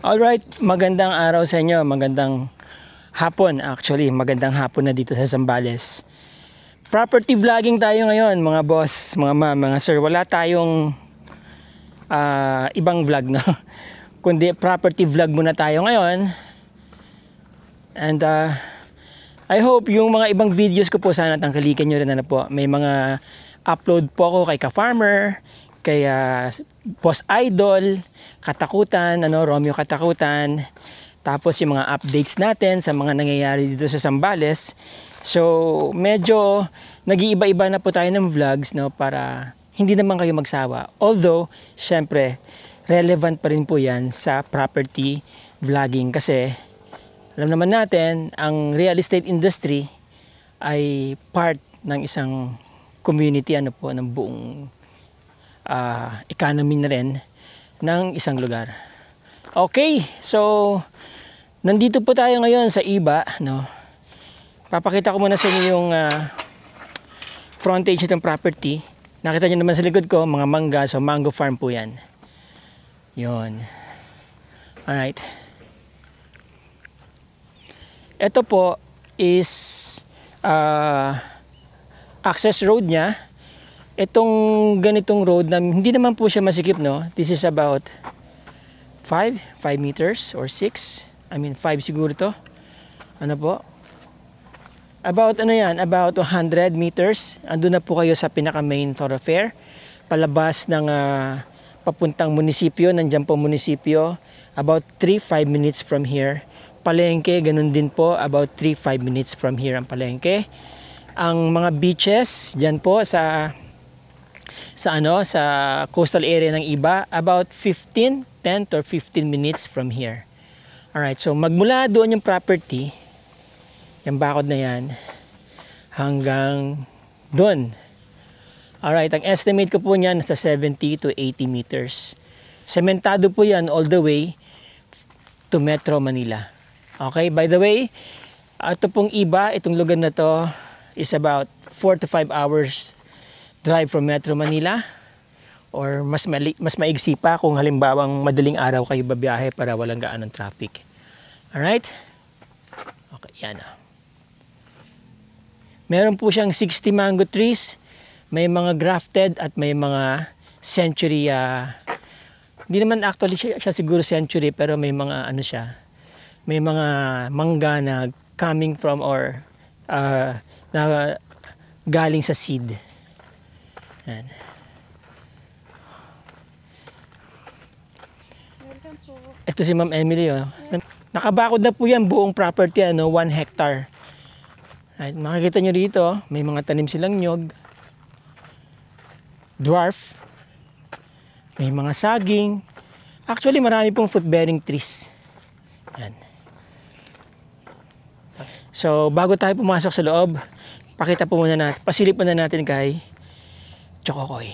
Alright, magandang araw sa inyo, magandang hapon actually, magandang hapon na dito sa Zambales. Property vlogging tayo ngayon mga boss, mga ma'am, mga sir. Wala tayong ibang vlog, no? Kundi property vlog muna tayo ngayon. And I hope yung mga ibang videos ko po sana tangkalikan nyo rin na po. May mga upload po ako kay Ka-Farmer, kay Boss Idol, Katakutan, Romeo Katakutan. Tapos yung mga updates natin sa mga nangyayari dito sa Zambales. So medyo nag-iiba-iba na po tayo ng vlogs, no, para hindi naman kayo magsawa. Although, syempre, relevant pa rin po yan sa property vlogging kasi alam naman natin, ang real estate industry ay part ng isang community ng buong economy na rin ng isang lugar. Okay, so nandito po tayo ngayon sa Iba, no. Papakita ko muna sa inyo yung frontage ng property. Nakita niyo naman sa likod ko, mga mangga, so mango farm po 'yan. 'Yon. Alright. Ito po is access road niya. Itong ganitong road na hindi naman po siya masikip, no. This is about 5 meters or 6. I mean 5 siguro to. Ano po? About about 100 meters. Andun na po kayo sa pinaka main thoroughfare. Palabas ng papuntang munisipyo, nandiyan po munisipyo. About 3-5 minutes from here. Palengke, ganun din po, about 3-5 minutes from here ang palengke. Ang mga beaches diyan po sa coastal area ng Iba, about 10 or 15 minutes from here. Alright, so magmula doon yung property, yung bakod na yan, hanggang doon. Alright, ang estimate ko po niyan sa 70 to 80 meters. Sementado po yan all the way to Metro Manila. Okay, by the way, ito pong Iba, itong lugar na to is about 4 to 5 hours drive from Metro Manila, or mas maigsi pa kung halimbawang madaling araw kayo babiyahe para walang gaanong traffic. Alright? Okay, yan. Meron po siyang 60 mango trees, may mga grafted at may mga century, hindi naman actually siya siguro century, pero may mga may mga mangga na coming from or na galing sa seed. Yan. Ito si Ma'am Emily, oh. Nakabakod na po yan buong property, 1 hectare. Right, makikita nyo dito, may mga tanim silang nyog, dwarf, may mga saging. Actually, marami pong fruit bearing trees. Yan. So, bago tayo pumasok sa loob, pakita po muna natin, pasilip muna natin kay Chokokoy.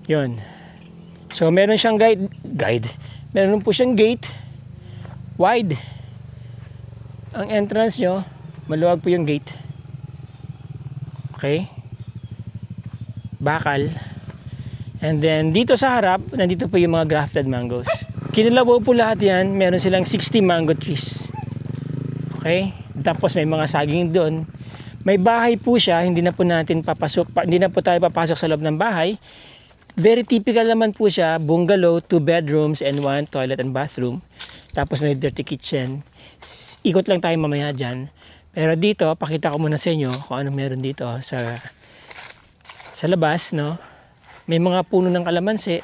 Yun. So meron siyang guide. Meron po siyang gate. Wide. Ang entrance nyo, maluwag po yung gate. Okay? Bakal. And then dito sa harap, nandito po yung mga grafted mangoes. Kinalabaw po lahat yan. Meron silang 60 mango trees. Okay? Tapos may mga saging doon. May bahay po siya, hindi na po natin papasok, hindi na po tayo papasok sa loob ng bahay. Very typical naman po siya, bungalow, 2 bedrooms and 1 toilet and bathroom. Tapos may dirty kitchen. Ikot lang tayo mamaya dyan. Pero dito, pakita ko muna sa inyo kung ano meron dito sa labas, no? May mga puno ng kalamansi.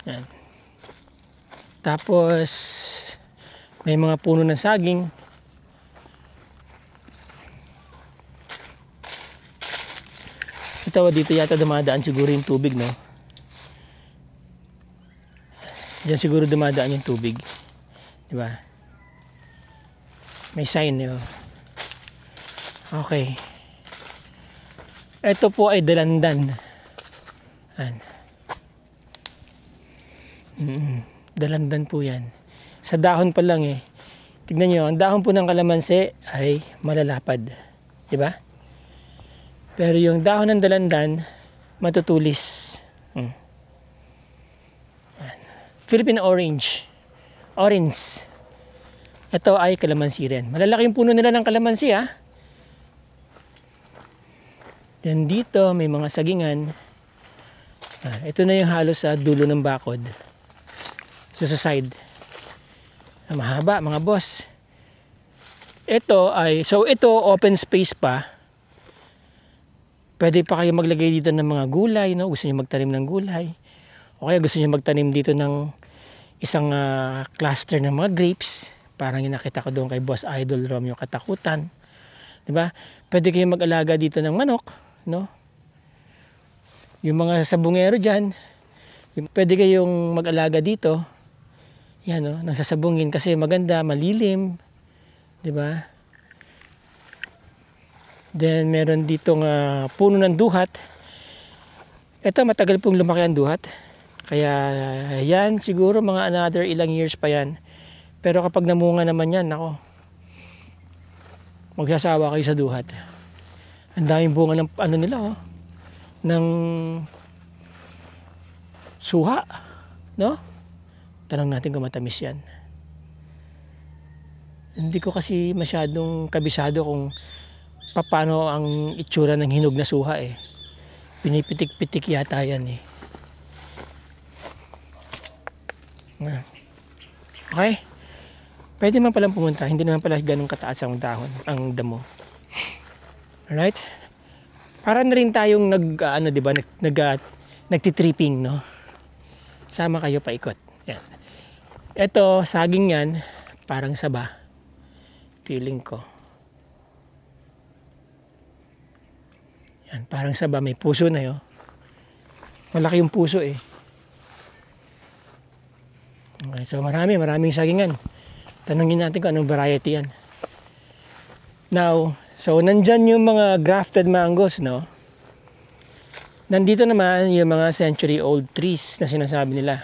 Yan. Tapos may mga puno ng saging. Ito, dito yata dumadaan siguro yung tubig, no? Diyan siguro dumadaan yung tubig. Diba? May sign, diba? Okay. Ito po ay dalandan. Yan. Dalandan po yan. Sa dahon pa lang eh. Tignan nyo, ang dahon po ng kalamansi ay malalapad. Diba? Pero yung dahon ng dalandan, matutulis. Philippine orange. Orange. Ito ay kalamansi rin. Malalaki yung puno nila ng kalamansi, ha. Then dito, may mga sagingan. Ito na yung halos sa dulo ng bakod. So, sa side. Mahaba, mga boss. Ito ay, so ito open space pa. Pwede pa kayo maglagay dito ng mga gulay, no? Gusto niyo magtanim ng gulay. O kaya gusto niyo magtanim dito ng isang cluster ng mga grapes. Parang yung nakita ko doon kay Boss Idol Romeo Katakutan. Diba? Pwede kayo mag-alaga dito ng manok, no? Yung mga sabungero dyan, pwede kayong mag-alaga dito. Yan, no? Nang sasabungin kasi maganda, malilim. Diba? Then meron ditong puno ng duhat. Ito matagal pong lumaki ang duhat. Kaya yan siguro mga another ilang years pa yan. Pero kapag namunga naman yan, nako, magsasawa kayo sa duhat. Ang daming bunga ng ano nila, oh, ng suha, no? Tanong natin kung matamis yan. Hindi ko kasi masyadong kabisado kung paano ang itsura ng hinog na suha eh. Pinipitik-pitik yata yan eh. Okay? Pwede man palang pumunta. Hindi naman pala ganun kataas ang dahon, ang damo. Alright? Para na rin tayong diba, nagtitripping, no? Sama kayo paikot. Yan. Ito, saging yan, parang saba. Feeling ko. Yan, parang saba, may puso na yun. Malaki yung puso eh. Okay, so maraming sagingan. Tanungin natin kung anong variety yan. Now, so nandyan yung mga grafted mangoes, no? Nandito naman yung mga century-old trees na sinasabi nila.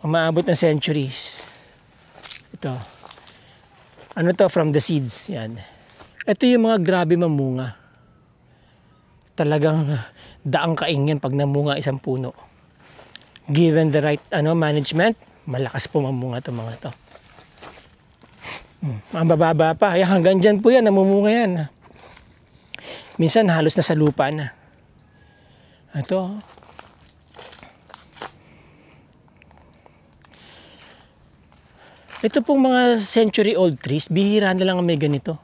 Umaabot ng centuries. Ito. Ano to? From the seeds. Yan. Ito yung mga grabe mamunga. Talagang daang kaingin pag namunga isang puno. Given the right management, malakas po mamunga itong mga to. Ang bababa pa. Kaya hanggang dyan po yan, namumunga yan. Minsan halos na sa lupa na. Ito. Ito pong mga century-old trees, bihira na lang may ganito.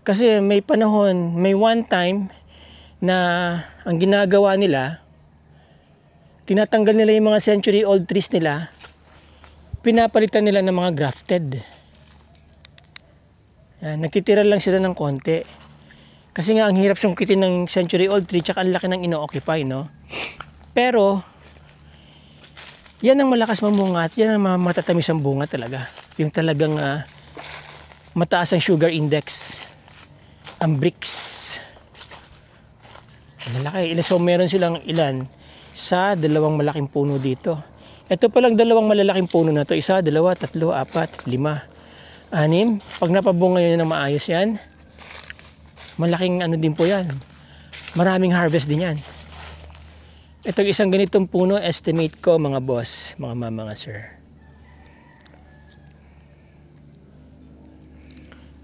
Kasi may panahon, may one time na ang ginagawa nila, tinatanggal nila yung mga century-old trees nila, pinapalitan nila ng mga grafted. Yan, nagtitira lang sila ng konti. Kasi nga ang hirap sungkitin ng century-old tree, tsaka ang laki ng ino-occupy, no? Pero, yan ang malakas mamunga at yan ang matatamis ang bunga talaga. Yung talagang mataas ang sugar index. ang bricks. Malaki. So meron silang ilan sa dalawang malaking puno dito. Ito pa lang dalawang malalaking puno na to. Isa, dalawa, tatlo, apat, lima, anim. Pag napabunga yun ng maayos yan, malaking ano din po yan. Maraming harvest din yan. Itong isang ganitong puno, estimate ko mga boss, mga mama, mga sir.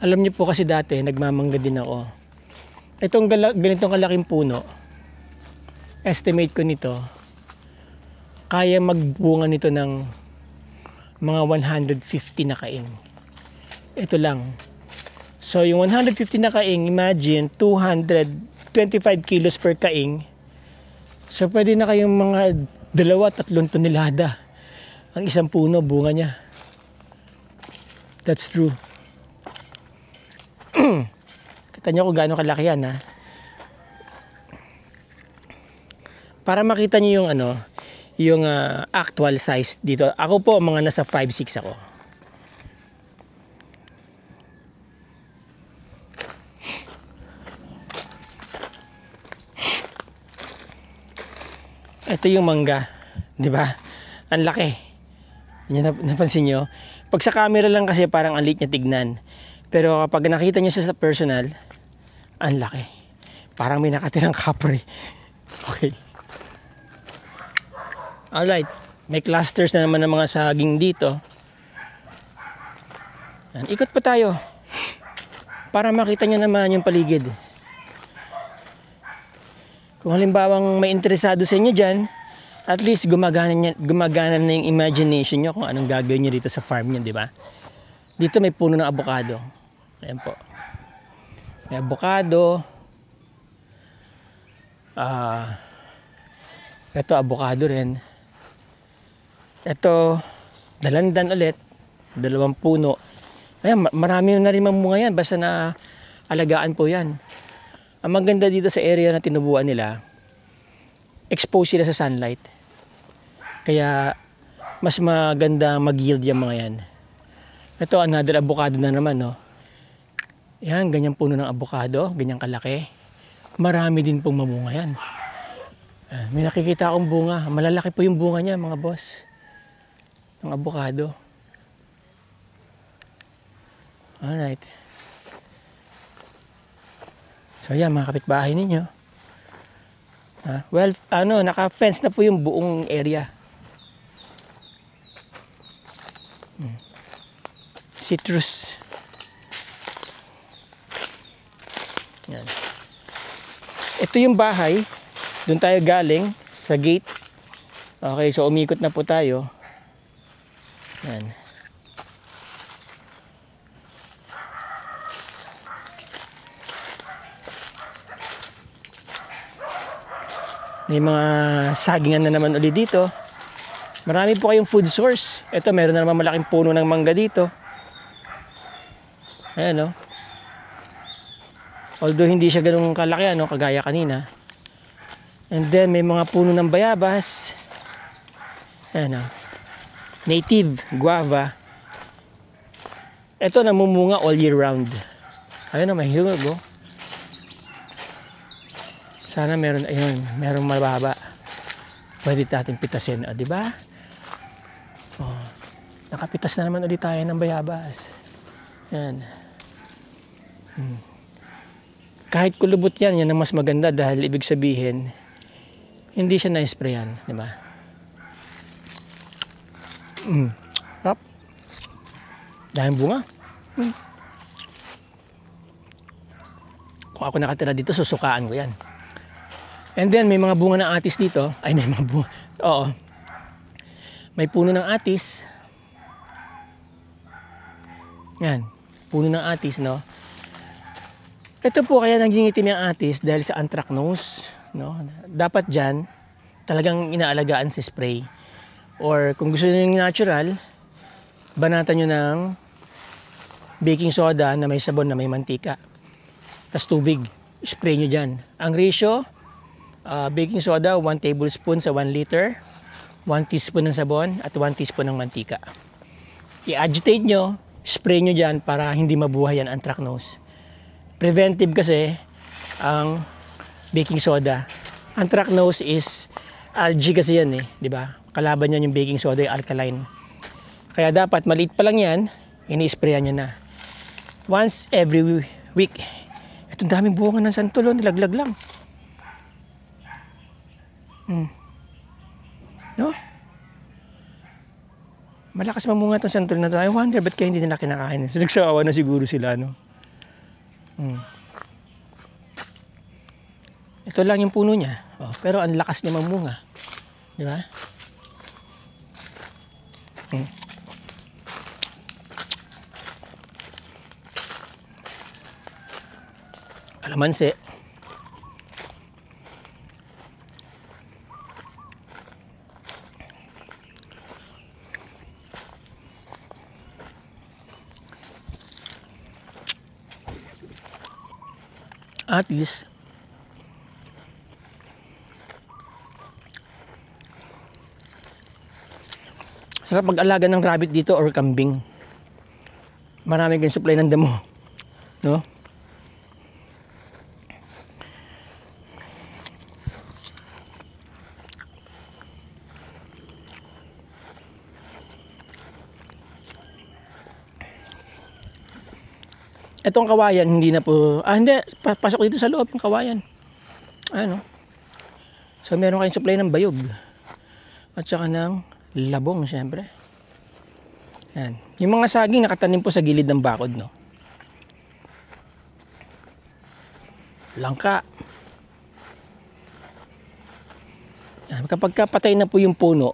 Alam niyo po kasi dati, nagmamangga din ako. Itong ganitong kalaking puno, estimate ko nito, kaya magbunga nito ng mga 150 na kaing. Ito lang. So yung 150 na kaing, imagine 225 kilos per kaing. So pwede na kayong mga 2-3 tonelada ang isang puno, bunga niya. That's true. Kita niyo kung gaano kalaki yan, ha? Para makita niyo yung ano, yung actual size dito. Ako po mga nasa 5'6" ako. Ito yung mangga, 'di ba? Ang laki. Yan, napansin niyo? Pag sa camera lang kasi parang ang liit niya tignan. Pero kapag nakita niyo siya sa personal, ang laki. Parang may nakatirang kapre. Okay. Alright, may clusters na naman ng mga saging dito. Yan. Ikot pa tayo para makita nyo naman yung paligid. Kung halimbawang may interesado sa inyo dyan, at least gumagana na yung imagination nyo kung anong gagawin nyo dito sa farm nyo, di ba? Dito may puno ng avocado. Ayan po. May avocado. Ito avocado rin. Ito, dalandan ulit, 2 puno. Ayan, marami na rin mamunga yan, basta na alagaan po yan. Ang maganda dito sa area na tinubuan nila, expose sila sa sunlight. Kaya, mas maganda mag-yield yung mga yan. Ito, another avocado na naman, no? Yan, ganyang puno ng avocado, ganyang kalaki. Marami din pong mamunga yan. May nakikita akong bunga. Malalaki po yung bunga niya, mga boss. Ng avocado. Alright. So yan, mga kapitbahay ninyo. Well, naka-fence na po yung buong area. Citrus. Yan. Ito yung bahay. Doon tayo galing sa gate. Okay, so umikot na po tayo. Yan. May mga sagingan na naman ulit dito. Marami po kayong food source. Ito, meron na naman malaking puno ng mangga dito. Ayan, no? Although hindi siya ganun kalaki, ano, kagaya kanina. And then may mga puno ng bayabas. Ayan, no? Native guava. Ito namumunga all year round. Ayun, no, may hilog, oh. Sana meron, ayun, merong mababa. Pwede natin pitasin, di ba? Oh, nakapitas na naman ulit tayo ng bayabas. Yan. Kahit kulubot yan, yan ang mas maganda dahil ibig sabihin, hindi siya na-sprayan, di ba? Tap. Dahil bunga. Kung ako nakatira dito, susukaan ko yan. And then may mga bunga ng atis dito. Ay, may mga bunga. Oo. May puno ng atis. Yan. Puno ng atis, no? Ito po kaya naging itim yung atis dahil sa anthracnose, no? Dapat dyan, talagang inaalagaan sa spray. Or kung gusto nyo yung natural, banatan nyo ng baking soda na may sabon na may mantika. Tapos tubig. Spray nyo dyan. Ang ratio, baking soda, 1 tablespoon sa 1 liter, 1 teaspoon ng sabon, at 1 teaspoon ng mantika. I-agitate nyo, spray nyo dyan para hindi mabuhay yan anthracnose. Preventive kasi ang baking soda. Anthracnose is algae kasi yan eh, di ba? Kalaban yan yung baking soda, yung alkaline. Kaya dapat maliit pa lang yan, ini-sprayan nyo na. Once every week. Itong daming bunga ng santol, nilaglag lang. No? Malakas mamunga itong santol na to. I wonder ba't kaya hindi nila kinakain. So, nagsawa na siguro sila, no? Ito lang yung puno niya. Oh, pero ang lakas niya mamunga. Di ba? Kalamansi. At least sarap mag-alaga ng rabbit dito or kambing. Marami kayong supply ng damo, no? Itong kawayan, hindi na po, hindi, pasok dito sa loob ng kawayan. Ano? So, meron kayong supply ng bayog. At saka ng labong, syempre. Yan. Yung mga saging nakatanim po sa gilid ng bakod, no? Langka. Yan. Kapag kapatay na po yung puno,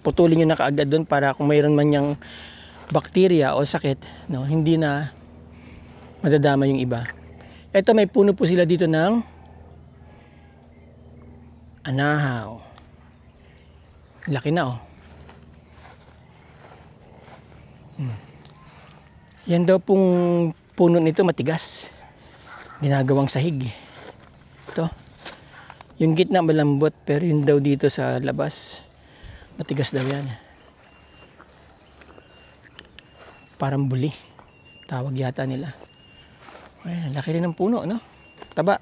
putulin nyo na kaagad doon para kung mayroon man yung bakterya o sakit, no? Hindi na madadama yung iba. Ito may puno po sila dito ng anahaw. Laki na oh. Yan daw pong puno nito matigas. Ginagawang sahig. Ito. Yung gitna malambot pero yun daw dito sa labas matigas daw yan. Parang buli. Tawag yata nila. Ay, laki rin ng puno, no? Taba.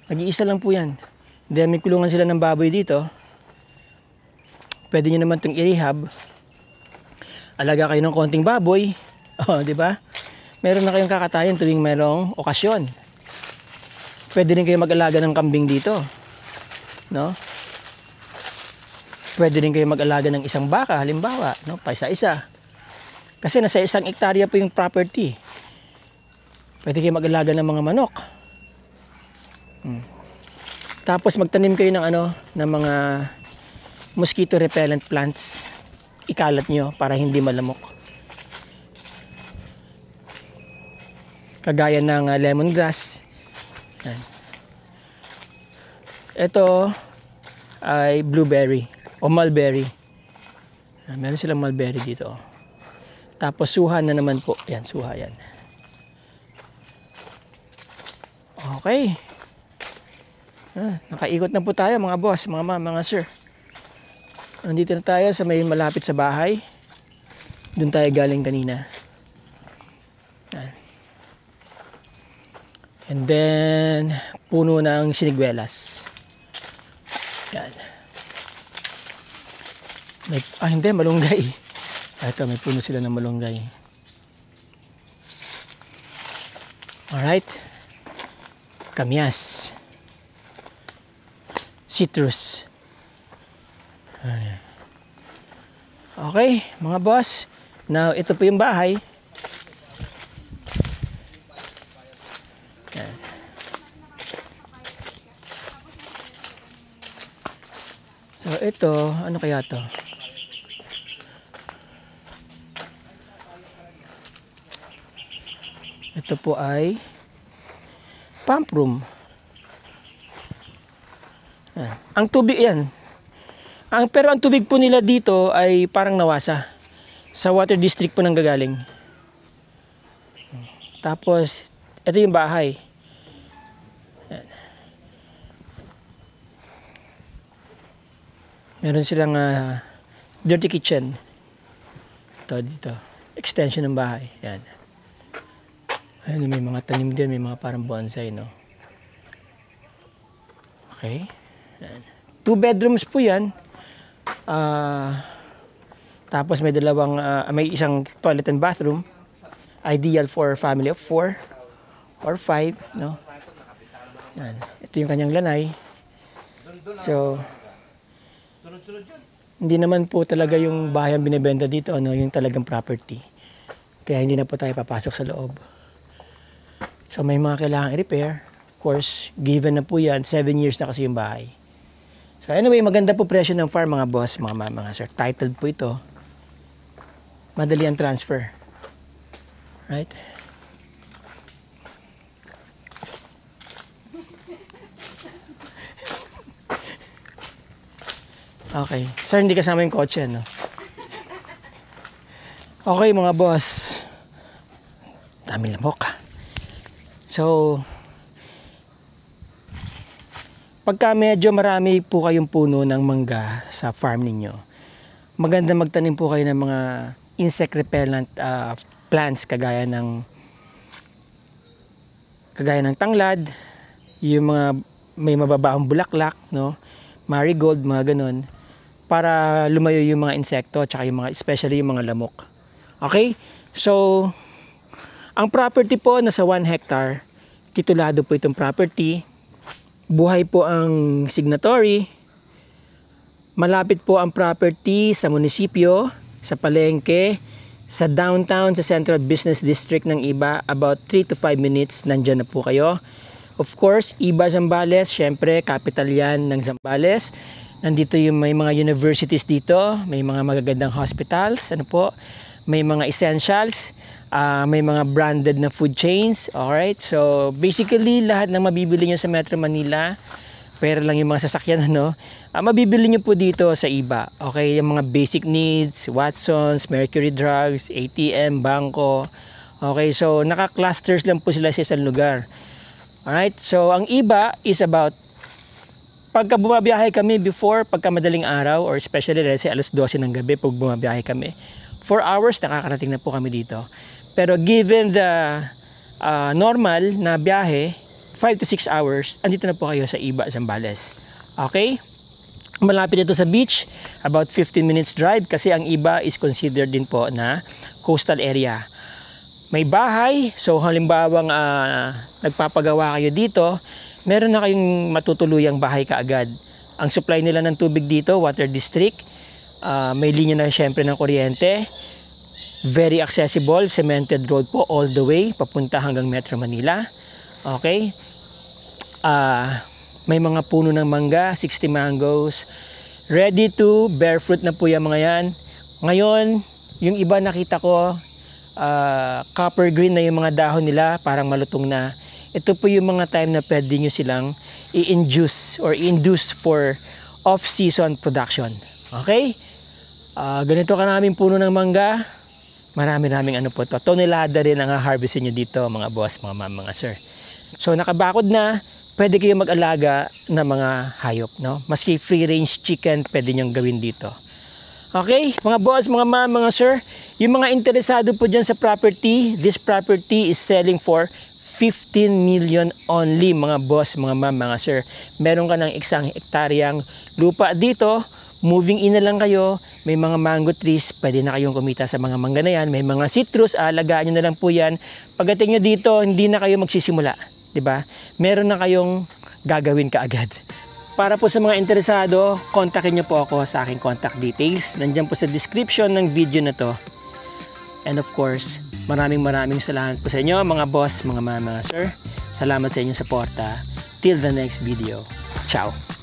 Nag-iisa lang po yan. Dahil may kulungan sila ng baboy dito. Pwede nyo naman itong i-rehab. Alaga kayo ng konting baboy. Oh, di ba? Meron na kayong kakatayan tuwing mayroong okasyon. Pwede rin kayo mag-alaga ng kambing dito. No? Pwede rin kayo mag-alaga ng isang baka, halimbawa, no? Paisa-isa. Kasi nasa 1 hektarya po yung property. Pwede kayo mag-alaga ng mga manok. Tapos magtanim kayo ng ng mga mosquito repellent plants. Ikalat nyo para hindi malamok. Kagaya ng lemongrass. Yan. Ito ay blueberry o mulberry. Meron silang mulberry dito. Tapos suha na naman po. Yan, suha yan. Okay. Nakaikot na po tayo mga boss, mga ma'am, mga sir. Nandito na tayo sa may malapit sa bahay. Doon tayo galing kanina. And then, puno ng siniguelas. Yan. Hindi, malunggay. Ito, may puno sila ng malunggay. Alright. Kamyas. Citrus. Okay, mga boss. Now, ito po yung bahay. Yan. So, ito, ano kaya to? Ito po ay pump room. Yan. Ang tubig yan. Pero ang tubig po nila dito ay parang nawasa. Sa water district po nang gagaling. Tapos, ito yung bahay. Yan. Meron silang dirty kitchen. Ito dito. Extension ng bahay. Yan. Ayun, may mga tanim din, may mga parang bonsai, no? Okay. Ayan. 2 bedrooms po yan. Tapos may isang toilet and bathroom. Ideal for family of 4 or 5, no? Yan. Ito yung kanyang lanay. So, hindi naman po talaga yung bahay ang binibenta dito, ano, yung talagang property. Kaya hindi na po tayo papasok sa loob. So, may mga kailangan i-repair. Of course, given na po yan, 7 years na kasi yung bahay. So, anyway, maganda po presyo ng farm, mga boss, mga sir. Titled po ito. Madali ang transfer. Right? Okay. Sir, hindi kasama yung kotse, no? Okay, mga boss. Dami lamok. So, pagka medyo marami po kayong puno ng mangga sa farm ninyo, maganda magtanim po kayo ng mga insect repellent plants kagaya ng tanglad, yung mga may mababaong bulaklak, no? Marigold, mga ganun, para lumayo yung mga insekto at saka especially yung mga lamok. Okay? So, ang property po nasa 1 hectare, titulado po itong property. Buhay po ang signatory. Malapit po ang property sa munisipyo, sa palengke, sa downtown, sa Central Business District ng Iba. About 3 to 5 minutes, nandyan na po kayo. Of course, Iba, Zambales, syempre, capital yan ng Zambales. Nandito yung may mga universities dito, may mga magagandang hospitals, ano po, may mga essentials, may mga branded na food chains. Alright, so basically lahat ng mabibili nyo sa Metro Manila, pera lang yung mga sasakyan, ano, mabibili nyo po dito sa Iba. Okay, yung mga basic needs, Watsons, Mercury Drugs, ATM, bangko. Okay, so naka-clusters lang po sila sa isang lugar. Alright, so ang Iba is about, pagka bumabiyahe kami pagka madaling araw, or especially let's say alas 12 ng gabi, pag bumabiyahe kami, 4 hours nakakarating na po kami dito. Pero given the normal na biyahe, 5 to 6 hours, andito na po kayo sa Iba, Zambales. Okay? Malapit ito sa beach, about 15 minutes drive, kasi ang Iba is considered din po na coastal area. May bahay, so halimbawang nagpapagawa kayo dito, meron na kayong matutuluyang bahay kaagad. Ang supply nila ng tubig dito, water district, may linya na syempre ng kuryente, very accessible, cemented road po all the way, papunta hanggang Metro Manila. Okay? May mga puno ng mangga, 60 mangoes, ready to bear fruit na po yung mga yan. Ngayon, yung iba nakita ko, copper green na yung mga dahon nila, parang malutong na. Ito po yung mga time na pwede nyo silang i-induce for off-season production. Okay? Ganito karaming puno ng mangga. Marami-raming ano po to. Tonelada rin ang harvestin nyo dito, mga boss, mga sir. So nakabakod na, pwede kayo mag-alaga ng mga hayop, no? Maski free-range chicken, pwede nyo gawin dito. Okay, mga boss, mga sir, yung mga interesado po dyan sa property, this property is selling for 15 million only, mga boss, mga sir. Meron ka ng 1 hektaryang lupa dito, moving in na lang kayo, may mga mango trees, pwede na kayong kumita sa mga mangga na yan, may mga citrus, alagaan nyo na lang po yan. Pagdating nyo dito, hindi na kayo magsisimula, di ba? Meron na kayong gagawin kaagad. Para po sa mga interesado, kontakin nyo po ako sa aking contact details. Nandiyan po sa description ng video na to. And of course, maraming salamat po sa inyo, mga boss, mga sir. Salamat sa inyong suporta. Till the next video. Ciao!